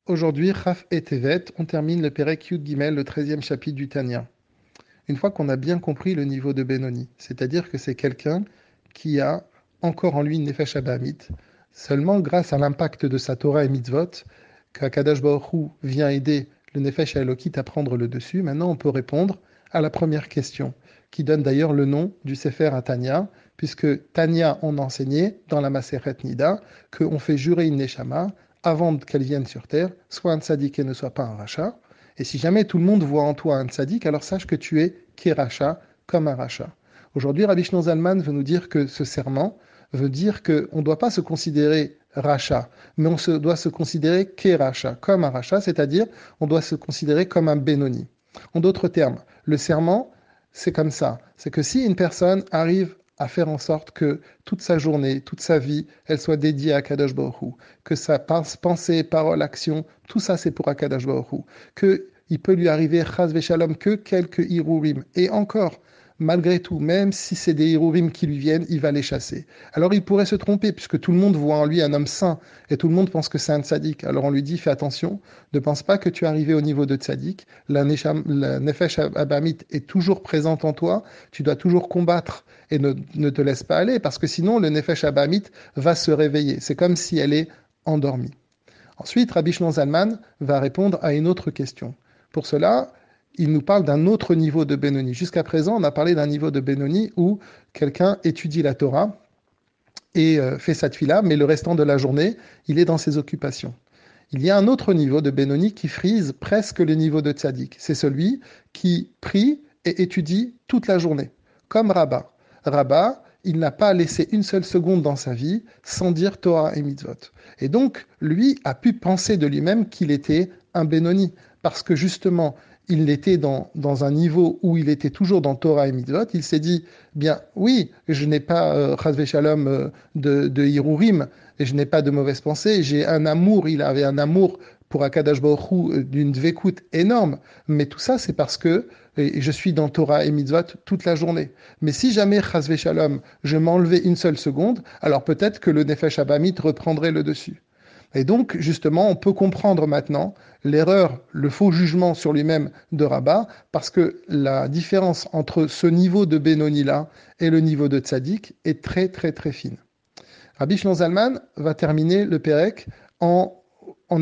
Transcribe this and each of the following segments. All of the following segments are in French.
Aujourd'hui, Chaf et Tevet, on termine le Perek Yud Gimel, le 13e chapitre du Tanya. Une fois qu'on a bien compris le niveau de Benoni, c'est-à-dire que c'est quelqu'un qui a encore en lui une Nefesh Abahamit, seulement grâce à l'impact de sa Torah et Mitzvot, qu'Akadosh Baruch Hu vient aider le Nefesh Elokit à prendre le dessus, maintenant on peut répondre à la première question, qui donne d'ailleurs le nom du Sefer à Tanya, puisque Tanya, on enseignait dans la Maseret Nida qu'on fait jurer une Neshama avant qu'elle vienne sur terre, soit un tzaddik et ne soit pas un rachat. Et si jamais tout le monde voit en toi un tzaddik, alors sache que tu es Keracha, comme un rachat. Aujourd'hui, Rabbi Shlomo Zalman veut nous dire que ce serment veut dire qu'on ne doit pas se considérer rachat, mais doit se considérer Keracha, comme un rachat, c'est-à-dire on doit se considérer comme un Benoni. En d'autres termes, le serment, c'est comme ça. C'est que si une personne arrive à faire en sorte que toute sa journée, toute sa vie, elle soit dédiée à Kadosh Baruch Hu, que sa pensée, parole, action, tout ça c'est pour Akadosh Baruch Hu, que il peut lui arriver chas v'shalom que quelques hirurim, et encore, malgré tout, même si c'est des hirurim qui lui viennent, il va les chasser. Alors il pourrait se tromper, puisque tout le monde voit en lui un homme saint, et tout le monde pense que c'est un tzaddik. Alors on lui dit, fais attention, ne pense pas que tu es arrivé au niveau de tzaddik, la nefesh abamit est toujours présente en toi, tu dois toujours combattre et ne te laisse pas aller, parce que sinon le nefesh abamit va se réveiller. C'est comme si elle est endormie. Ensuite, Rabbi Shlomo Zalman va répondre à une autre question. Pour cela, il nous parle d'un autre niveau de Benoni. Jusqu'à présent, on a parlé d'un niveau de Benoni où quelqu'un étudie la Torah et fait sa tfila, mais le restant de la journée, il est dans ses occupations. Il y a un autre niveau de Benoni qui frise presque le niveau de Tzaddik. C'est celui qui prie et étudie toute la journée, comme Rabbah. Rabbah, il n'a pas laissé une seule seconde dans sa vie sans dire Torah et Mitzvot. Et donc, lui a pu penser de lui-même qu'il était un Benoni, parce que justement, il était dans un niveau où il était toujours dans Torah et Mitzvot. Il s'est dit, bien, oui, je n'ai pas, Chas Shalom, de Hirurim, et je n'ai pas de mauvaises pensées. J'ai un amour, il avait un amour pour Akadosh Baruch Hu d'une dvékout énorme. Mais tout ça, c'est parce que je suis dans Torah et Mitzvot toute la journée. Mais si jamais, Chas Shalom, je m'enlevais une seule seconde, alors peut-être que le Nefesh Abamit reprendrait le dessus. Et donc, justement, on peut comprendre maintenant l'erreur, le faux jugement sur lui-même de Rabat, parce que la différence entre ce niveau de Benoni-là et le niveau de Tzadik est très, très, très fine. Rabbi Shlomo Zalman va terminer le Pérec en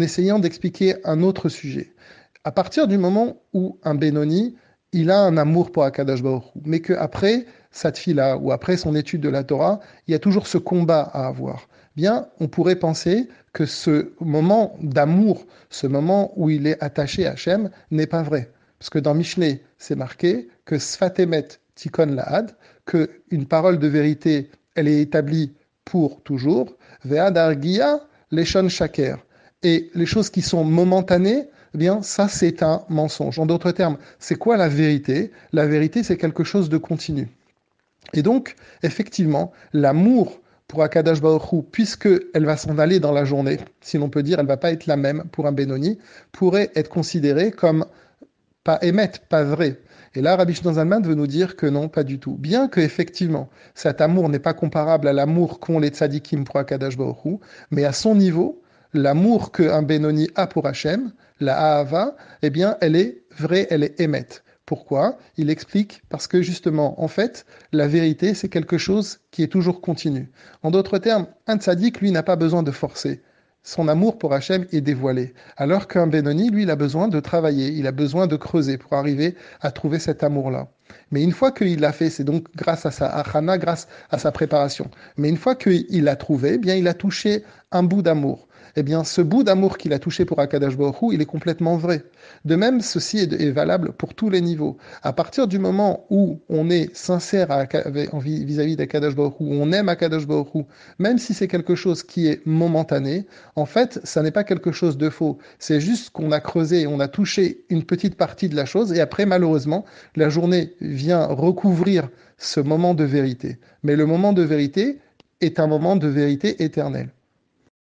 essayant d'expliquer un autre sujet. À partir du moment où un Benoni, il a un amour pour Akadosh Baruch Hu, mais qu'après sa tfila ou après son étude de la Torah, il y a toujours ce combat à avoir. Bien, on pourrait penser que ce moment d'amour, ce moment où il est attaché à Hachem, n'est pas vrai. Parce que dans Mishneh, c'est marqué que Sfatemet Tikon Lahad, que une parole de vérité, elle est établie pour toujours, Ve'ad Argia Leshon Shaker. Et les choses qui sont momentanées, eh bien, ça, c'est un mensonge. En d'autres termes, c'est quoi la vérité? La vérité, c'est quelque chose de continu. Et donc, effectivement, l'amour pour Akadosh Baruch Hu, puisqu'elle va s'en aller dans la journée, si l'on peut dire, elle ne va pas être la même pour un Benoni, pourrait être considérée comme pas émette, pas vrai. Et là, Rabbi Shlomo Zalman veut nous dire que non, pas du tout. Bien que, effectivement, cet amour n'est pas comparable à l'amour qu'ont les tzadikim pour Akadosh Baruch Hu, mais à son niveau, l'amour qu'un Benoni a pour Hachem, la Ahava, eh bien, elle est vraie, elle est émette. Pourquoi? Il explique parce que justement, en fait, la vérité, c'est quelque chose qui est toujours continu. En d'autres termes, un tzaddik, lui, n'a pas besoin de forcer. Son amour pour Hachem est dévoilé. Alors qu'un Benoni, lui, il a besoin de travailler, il a besoin de creuser pour arriver à trouver cet amour-là. Mais une fois qu'il l'a fait, c'est donc grâce à sa achana, grâce à sa préparation. Mais une fois qu'il l'a trouvé, eh bien, il a touché un bout d'amour. Eh bien, ce bout d'amour qu'il a touché pour Akadosh Baruch Hu, il est complètement vrai. De même, ceci est valable pour tous les niveaux. À partir du moment où on est sincère vis-à-vis d'Akadosh Baruch Hu, où on aime Akadosh Baruch Hu, même si c'est quelque chose qui est momentané, en fait, ça n'est pas quelque chose de faux. C'est juste qu'on a creusé, on a touché une petite partie de la chose, et après, malheureusement, la journée vient recouvrir ce moment de vérité. Mais le moment de vérité est un moment de vérité éternelle.